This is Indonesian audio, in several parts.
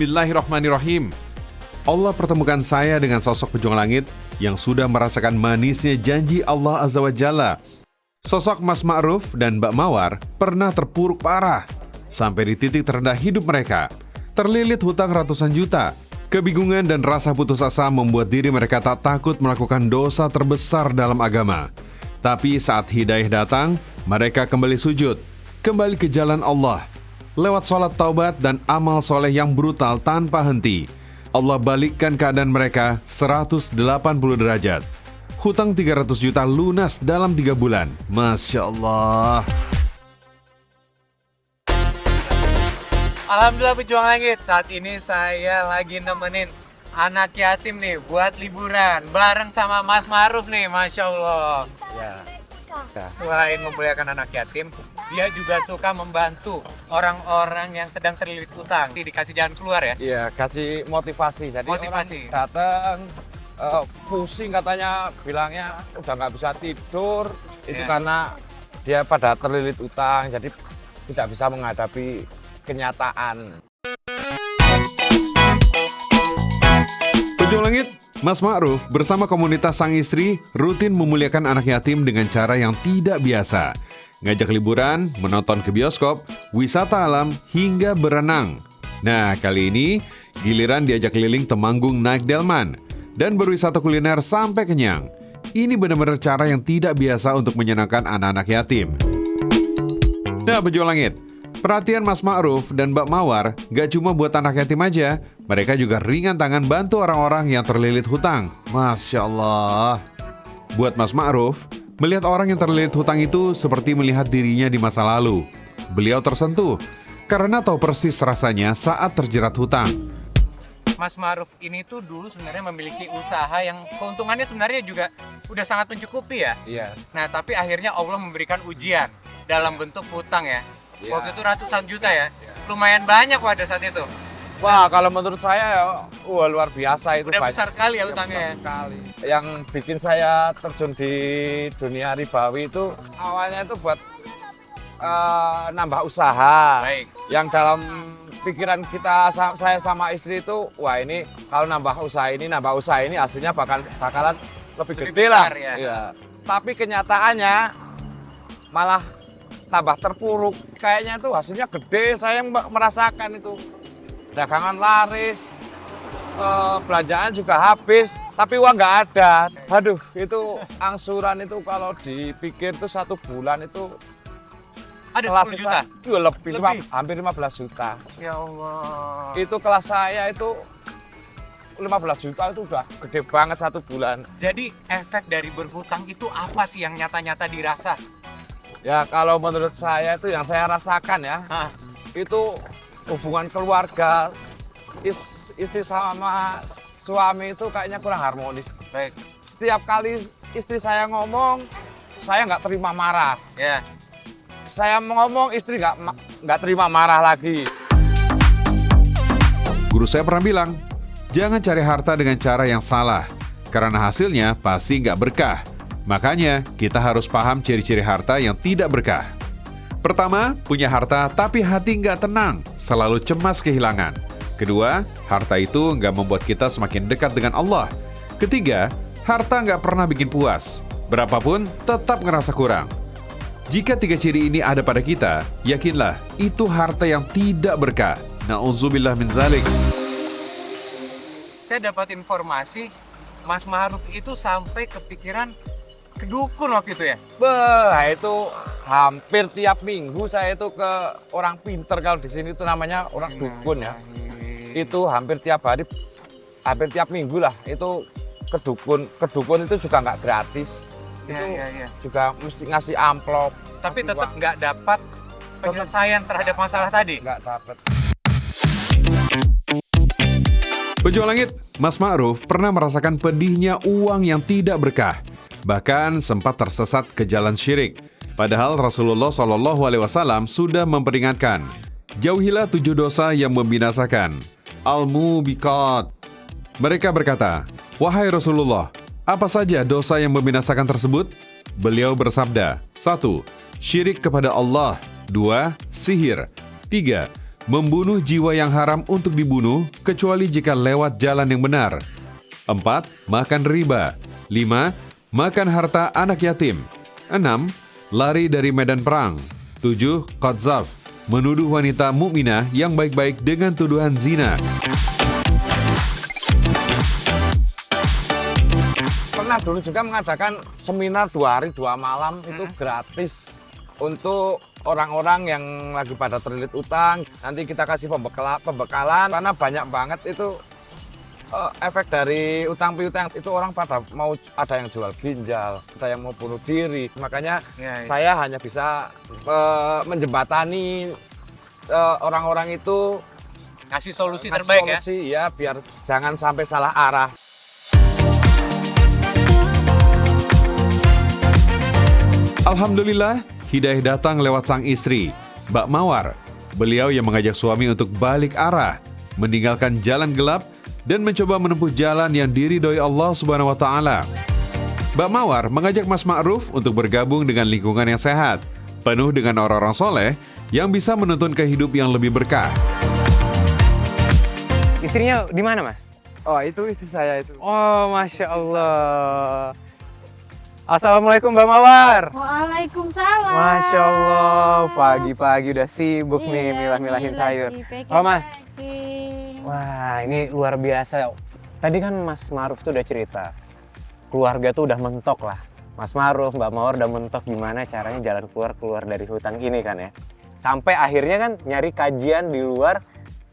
Bismillahirrahmanirrahim. Allah pertemukan saya dengan sosok pejuang langit yang sudah merasakan manisnya janji Allah Azza wa Jalla. Sosok Mas Ma'ruf dan Mbak Mawar pernah terpuruk parah, sampai di titik terendah hidup mereka. Terlilit hutang ratusan juta. Kebingungan dan rasa putus asa membuat diri mereka tak takut melakukan dosa terbesar dalam agama. Tapi saat hidayah datang, mereka kembali sujud, kembali ke jalan Allah. Lewat sholat taubat dan amal soleh yang brutal tanpa henti, Allah balikkan keadaan mereka 180 derajat. Hutang 300 juta lunas dalam 3 bulan. Masya Allah. Alhamdulillah pejuang langit, saat ini saya lagi nemenin anak yatim nih buat liburan bareng sama Mas Ma'ruf nih, Masya Allah. Ya. Selain memuliakan anak yatim, dia juga suka membantu orang-orang yang sedang terlilit utang. Dikasih jalan keluar ya? Iya, kasih motivasi. Jadi Motivasi. orang datang pusing katanya, bilangnya udah nggak bisa tidur. Itu karena dia pada terlilit utang, jadi tidak bisa menghadapi kenyataan. Pejuang langit, Mas Ma'ruf bersama komunitas sang istri rutin memuliakan anak yatim dengan cara yang tidak biasa. Ngajak liburan, menonton ke bioskop, wisata alam, hingga berenang. Nah, kali ini giliran diajak keliling Temanggung naik delman dan berwisata kuliner sampai kenyang. Ini benar-benar cara yang tidak biasa untuk menyenangkan anak-anak yatim. Nah, pejuang langit, perhatian Mas Ma'ruf dan Mbak Mawar gak cuma buat anak yatim aja, mereka juga ringan tangan bantu orang-orang yang terlilit hutang. Masya Allah. Buat Mas Ma'ruf, melihat orang yang terlilit hutang itu seperti melihat dirinya di masa lalu. Beliau tersentuh karena tahu persis rasanya saat terjerat hutang. Mas Ma'ruf ini tuh dulu sebenarnya memiliki usaha yang keuntungannya sebenarnya juga udah sangat mencukupi ya. Iya. Nah, tapi akhirnya Allah memberikan ujian dalam bentuk hutang ya. Iya. Waktu itu ratusan juta ya. Lumayan banyak pada saat itu. Wah, kalau menurut saya ya, luar biasa itu. Udah banyak. besar sekali ya Udah utangnya. besar sekali. Yang bikin saya terjun di dunia ribawi itu awalnya itu buat nambah usaha. Baik. Yang dalam pikiran kita, saya sama istri itu, wah ini kalau nambah usaha ini hasilnya bakalan lebih gede lah. besar, ya. Iya. Tapi kenyataannya malah tambah terpuruk. Kayaknya itu hasilnya gede, saya yang merasakan itu. Dagangan laris, belanjaan juga habis, tapi uang nggak ada. Aduh, itu angsuran itu kalau dipikir itu 1 bulan itu Ada 10 juta? Itu lebih. Hampir 15 juta. Ya Allah. Itu kelas saya itu 15 juta itu udah gede banget 1 bulan. Jadi efek dari berhutang itu apa sih yang nyata-nyata dirasa? Ya kalau menurut saya itu yang saya rasakan ya, itu hubungan keluarga istri sama suami itu kayaknya kurang harmonis. Baik. Setiap kali istri saya ngomong, saya nggak terima marah. Ya. Saya ngomong, istri nggak terima marah lagi. Guru saya pernah bilang, jangan cari harta dengan cara yang salah, karena hasilnya pasti nggak berkah. Makanya, kita harus paham ciri-ciri harta yang tidak berkah. Pertama, punya harta tapi hati nggak tenang, selalu cemas kehilangan. Kedua, harta itu nggak membuat kita semakin dekat dengan Allah. Ketiga, harta nggak pernah bikin puas. Berapapun, tetap ngerasa kurang. Jika 3 ciri ini ada pada kita, yakinlah itu harta yang tidak berkah. Na'udzubillah min zalik. Saya dapat informasi Mas Ma'ruf itu sampai kepikiran ke dukun waktu itu ya? Bah, itu hampir tiap minggu saya itu ke orang pinter, kalau di sini itu namanya orang dukun ya. Itu hampir tiap hari, hampir tiap minggu lah itu ke dukun. Ke dukun itu juga nggak gratis. Ya. Juga mesti ngasih amplop. Tapi tetap nggak dapat penyelesaian terhadap masalah tadi? Nggak dapat. Pejuang langit, Mas Ma'ruf pernah merasakan pedihnya uang yang tidak berkah. Bahkan sempat tersesat ke jalan syirik. Padahal Rasulullah SAW sudah memperingatkan, jauhilah 7 dosa yang membinasakan. Al-Mubiqat. Mereka berkata, wahai Rasulullah, apa saja dosa yang membinasakan tersebut? Beliau bersabda, 1. Syirik kepada Allah. 2. Sihir. 3. membunuh jiwa yang haram untuk dibunuh kecuali jika lewat jalan yang benar. 4. Makan riba. 5. Makan harta anak yatim. 6. Lari dari medan perang. 7. Qadzaf, menuduh wanita mukminah yang baik-baik dengan tuduhan zina. Pernah dulu juga mengadakan seminar 2 hari 2 malam itu gratis untuk orang-orang yang lagi pada terlilit utang. Nanti kita kasih pembekalan karena banyak banget itu efek dari utang piutang itu orang pada mau ada yang jual ginjal, ada yang mau bunuh diri. Makanya saya hanya bisa menjembatani orang-orang itu Kasih solusi terbaik ya. solusi ya biar jangan sampai salah arah. Alhamdulillah, hidayah datang lewat sang istri, Mbak Mawar. Beliau yang mengajak suami untuk balik arah, meninggalkan jalan gelap, dan mencoba menempuh jalan yang diridhoi Allah Subhanahu wa Ta'ala. Mbak Mawar mengajak Mas Ma'ruf untuk bergabung dengan lingkungan yang sehat, penuh dengan orang-orang soleh yang bisa menuntun ke hidup yang lebih berkah. Istrinya di mana, Mas? Oh, itu saya itu. Oh, Masya Allah. Assalamualaikum Mbak Mawar. Waalaikumsalam. Masya Allah, pagi-pagi udah sibuk nih Iya, milah-milahin ini sayur. lagi packing. Oh Mas, wah ini luar biasa. Tadi kan Mas Ma'ruf tuh udah cerita, keluarga tuh udah mentok lah. Mas Ma'ruf, Mbak Mawar udah mentok gimana caranya jalan keluar dari hutang ini kan ya. Sampai akhirnya kan nyari kajian di luar,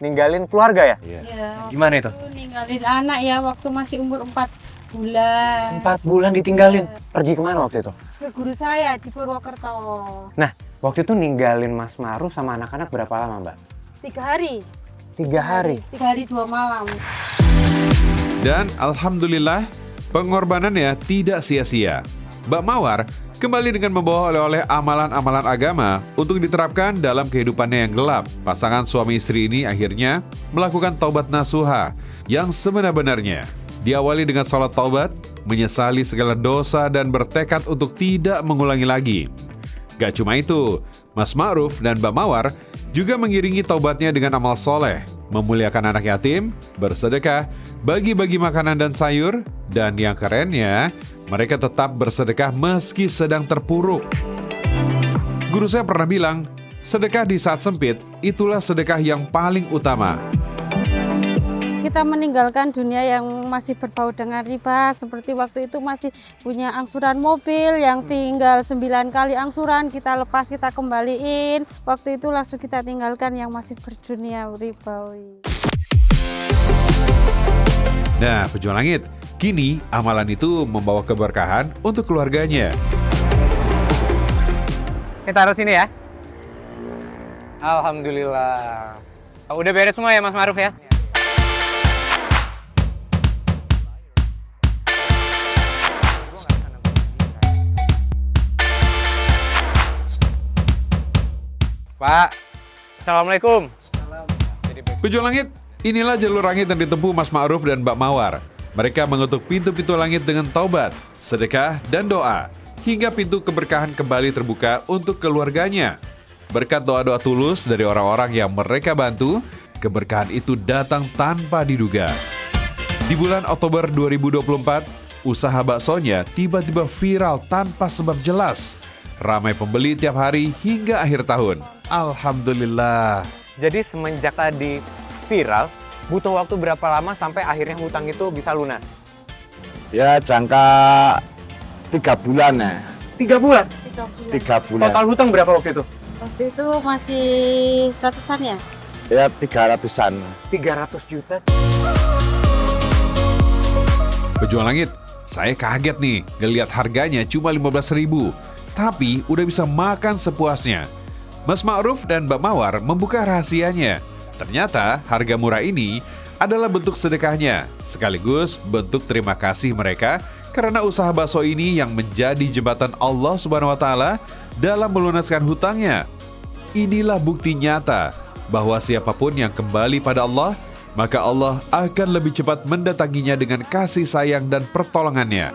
ninggalin keluarga ya? Iya, Gimana itu? waktu ninggalin anak ya waktu masih umur 4 bulan. 4 bulan ditinggalin. Pergi kemana waktu itu? Ke guru saya di Purwokerto. Nah, waktu itu ninggalin Mas Ma'ruf sama anak-anak berapa lama Mbak? 3 hari. 3 hari. 3 hari 2 malam. Dan Alhamdulillah, pengorbanannya tidak sia-sia. Mbak Mawar kembali dengan membawa oleh-oleh amalan-amalan agama untuk diterapkan dalam kehidupannya yang gelap. Pasangan suami istri ini akhirnya melakukan taubat nasuha yang sebenar-benarnya. Diawali dengan salat taubat, menyesali segala dosa dan bertekad untuk tidak mengulangi lagi. Gak cuma itu, Mas Ma'ruf dan Mbak Mawar juga mengiringi taubatnya dengan amal soleh, memuliakan anak yatim, bersedekah, bagi-bagi makanan dan sayur, dan yang kerennya, mereka tetap bersedekah meski sedang terpuruk. Guru saya pernah bilang, sedekah di saat sempit, itulah sedekah yang paling utama. Kita meninggalkan dunia yang masih berbau dengan riba, seperti waktu itu masih punya angsuran mobil yang tinggal 9 kali angsuran, kita lepas, kita kembaliin. Waktu itu langsung kita tinggalkan yang masih berdunia ribawi. Nah, pejuang langit, kini amalan itu membawa keberkahan untuk keluarganya. Kita taruh sini ya. Alhamdulillah. Udah beres semua ya Mas Ma'ruf ya? Pak, Assalamualaikum. Pejuang langit, inilah jalur langit yang ditempuh Mas Ma'ruf dan Mbak Mawar. Mereka mengetuk pintu-pintu langit dengan taubat, sedekah, dan doa, hingga pintu keberkahan kembali terbuka untuk keluarganya. Berkat doa-doa tulus dari orang-orang yang mereka bantu, keberkahan itu datang tanpa diduga. Di bulan Oktober 2024, usaha baksonya tiba-tiba viral tanpa sebab jelas. Ramai pembeli tiap hari hingga akhir tahun. Alhamdulillah. Jadi semenjak tadi viral, butuh waktu berapa lama sampai akhirnya hutang itu bisa lunas? Ya jangka 3 bulan ya. 3 bulan? 3 bulan. Total hutang berapa waktu itu? Waktu itu masih ratusan ya? Ya 300-an. 300 juta. Pejuang langit, saya kaget nih ngelihat harganya cuma 15.000, tapi udah bisa makan sepuasnya. Mas Ma'ruf dan Mbak Mawar membuka rahasianya. Ternyata harga murah ini adalah bentuk sedekahnya, sekaligus bentuk terima kasih mereka karena usaha bakso ini yang menjadi jembatan Allah Subhanahu wa Ta'ala dalam melunaskan hutangnya. Inilah bukti nyata bahwa siapapun yang kembali pada Allah, maka Allah akan lebih cepat mendatanginya dengan kasih sayang dan pertolongannya.